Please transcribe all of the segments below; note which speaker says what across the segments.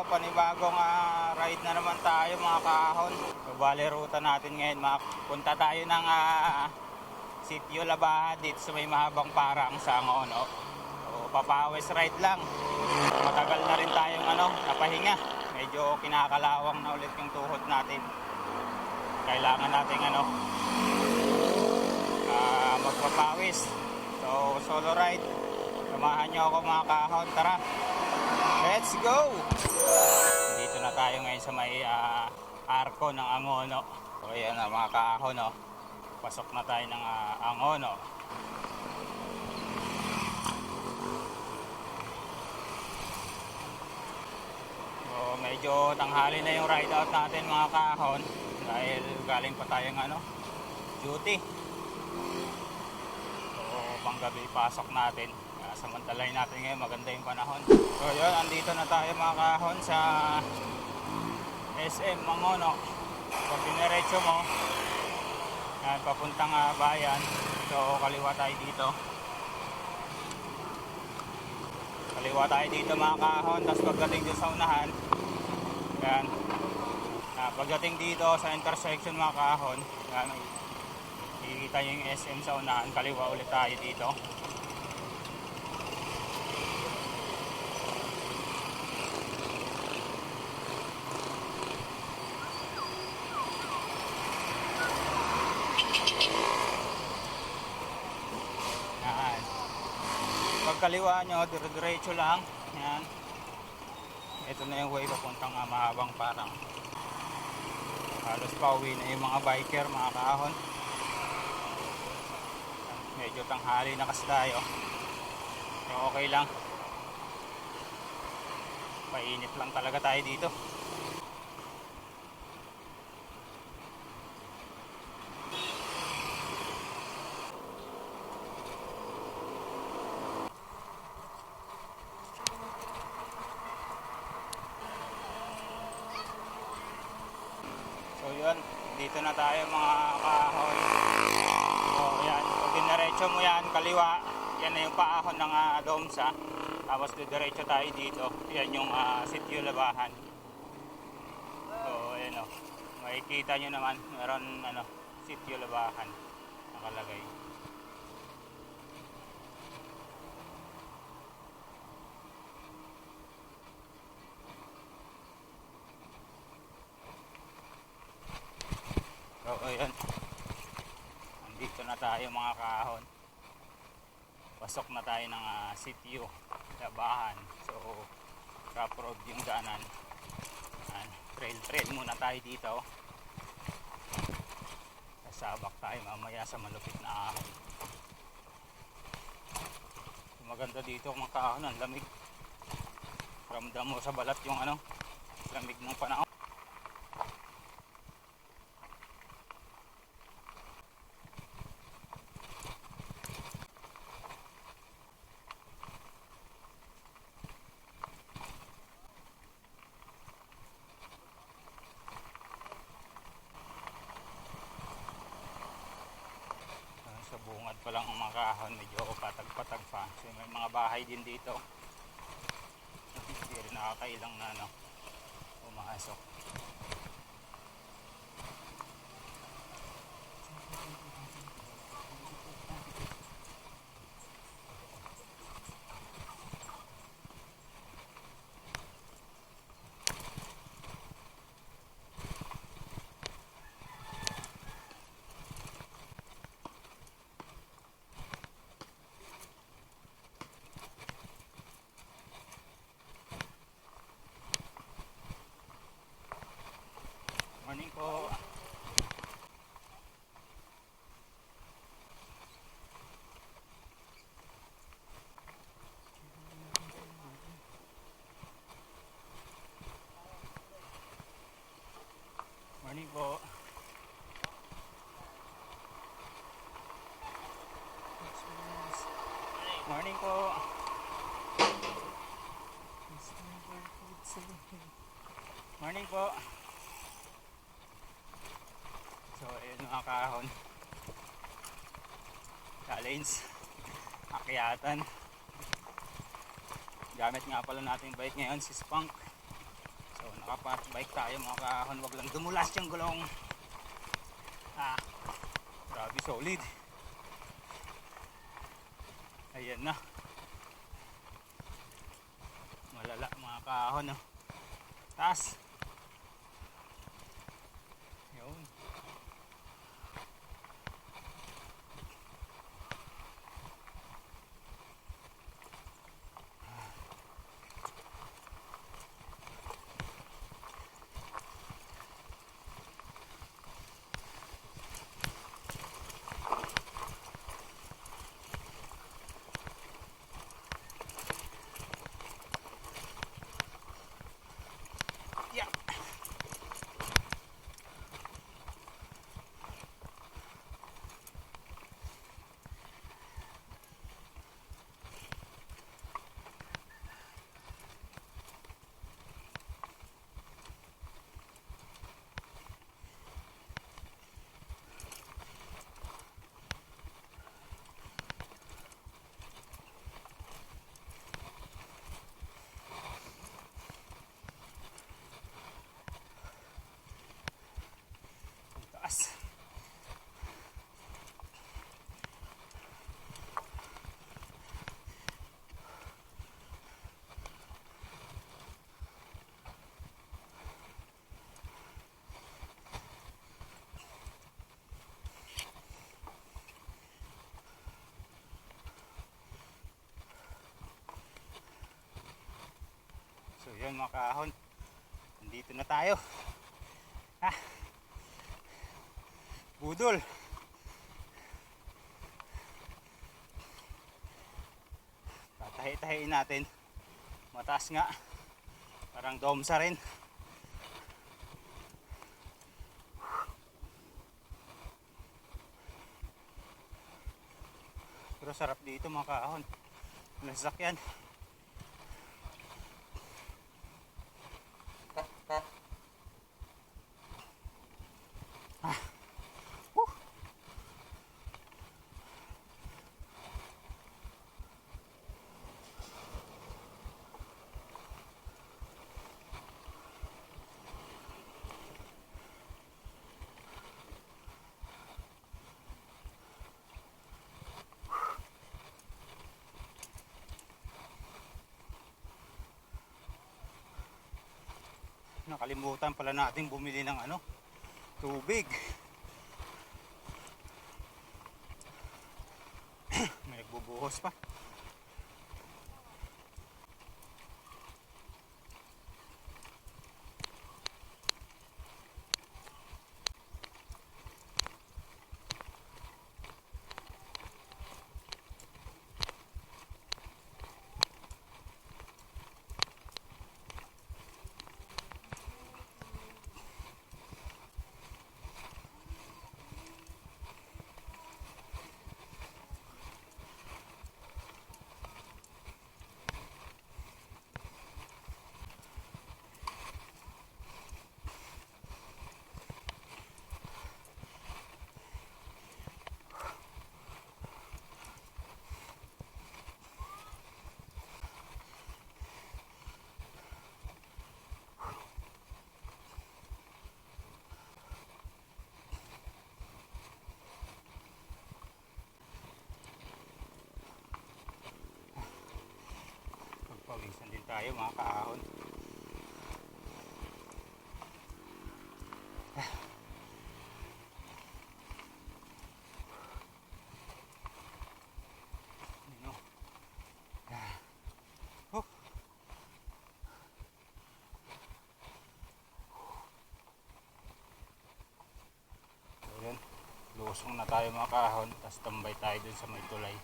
Speaker 1: panibagong ride na naman tayo mga kaahon. So, bali ruta natin ngayon, punta tayo ng Sitio Labahan dito sa may mahabang parang sa Angono. So, papawis ride lang. Matagal na rin tayong napahinga. Medyo kinakalawang na ulit yung tuhod natin. Kailangan natin magpapawis. So, solo ride. Samahan nyo ako mga kaahon. Tara! Let's go! Dito na tayo ngayon sa may arko ng Angono. So ayan na mga kaahon, pasok na tayo ng Angono. So medyo tanghali na yung ride out natin mga kaahon. Dahil galing pa tayong duty. So panggabi pasok natin. Samantalay natin ngayon, maganda yung panahon. So yun, andito na tayo mga kahon sa SM Angono. Pag diniretso mo, yan, papuntang bayan. So kaliwa tayo dito. Kaliwa tayo dito mga kahon. Tapos pagdating dito sa unahan, yan, pagdating dito sa intersection mga kahon, yan, ikikita nyo yung SM sa unahan. Kaliwa ulit tayo dito. Kaliwa nyo, dire-diretso lang. Yan. Ito na yung way papuntang mahabang parang. Halos pauwi na yung mga biker, mga kaahon. Medyo tanghali na kasi tayo. So okay lang. Painit lang talaga tayo dito. So yun, dito na tayo mga kaahon. So yan, pag diniretso mo yan, kaliwa, yan na yung paahon ng Domsa. Tapos diretso tayo dito, yan yung Sitio Labahan. So ayan makikita nyo naman, meron Sitio Labahan nakalagay. So ayan, andito na tayo mga kaahon. Pasok na tayo ng Sitio Labahan. So rough road yung daanan. Trail muna tayo dito. Sasabak tayo mamaya sa malupit na ahon. So, maganda dito mga kaahon, ang lamig. Ramdam mo sa balat yung lamig ng panahon. Sa bungad pa lang ang mga kaahon, medyo patag-patag pa. So may mga bahay din dito. Hindi rin nakakailang na pumasok. Morning po. Morning po. Morning po. Morning po. So ayun mga kahon, challenge, akyatan. Gamit nga pala natin bike ngayon si Spunk. So naka-fast bike tayo mga kaahon, wag lang dumulas yung gulong. Grabe solid. Ayan na. Malala mga kaahon, no? Taas. Yun. Yeah. Taas. So yun mga kaahon, nandito na tayo. Budol. Tatahi-tahiin natin. Mataas nga. Parang domsa rin. Pero sarap dito mga kaahon. Nasasakyan. Nakalimutan pala nating bumili ng tubig. May nagbubuhos pa. Pawisan din tayo mga kaahon. Lusong na tayo mga kaahon, tapos tambay tayo dun sa may tulay.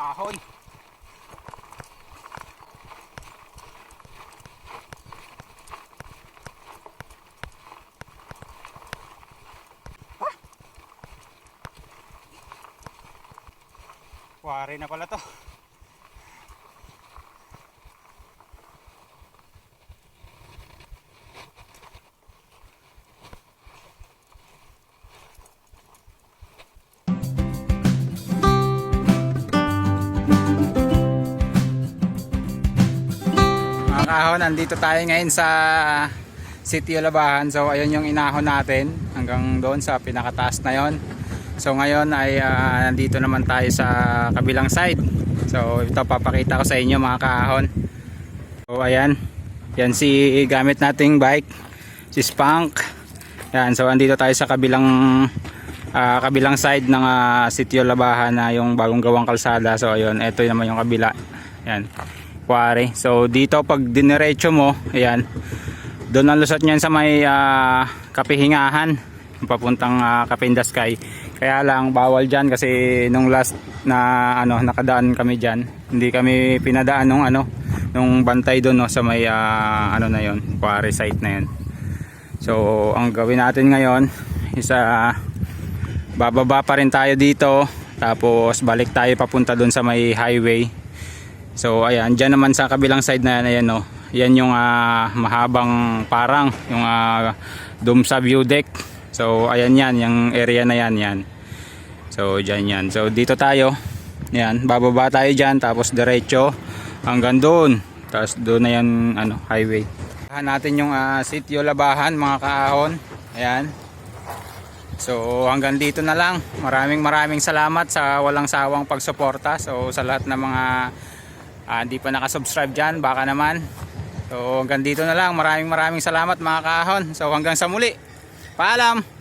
Speaker 1: ahon. Wari na pala to. Mga kahon, nandito tayo ngayon sa Sitio Labahan. So ayun yung inahon natin hanggang doon sa pinakataas na yon. So ngayon ay nandito naman tayo sa kabilang side. So ito papakita ko sa inyo mga kahon. So ayan, yan si gamit nating bike, si Spunk. Yan, so andito tayo sa kabilang side ng Sitio Labahan na yung bagong gawang kalsada. So ayun, ito naman yung kabila. Yan, Quarry. So dito pag diniretso mo, ayan, doon ang lusot niyan sa may Kapihingahan, papuntang Kapindaskay. Kaya lang bawal dyan kasi nung last na nakadaan kami dyan, hindi kami pinadaan nung bantay doon sa may na yon, quarry site na yon. So ang gawin natin ngayon is bababa pa rin tayo dito, tapos balik tayo papunta doon sa may highway. So ayan, dyan naman sa kabilang side na yan, yan yung mahabang parang yung doon sa view deck. So ayan yan, yung area na yan. So dyan yan. So dito tayo. Yan, bababa tayo dyan, tapos diretso hanggang doon. Tapos doon na yan highway. Natin yung Sitio Labahan mga kaahon. Ayan. So hanggang dito na lang. Maraming salamat sa walang sawang pagsuporta. So sa lahat ng mga hindi pa nakasubscribe dyan, baka naman. So hanggang dito na lang. Maraming salamat mga kaahon. So hanggang sa muli. Paalam!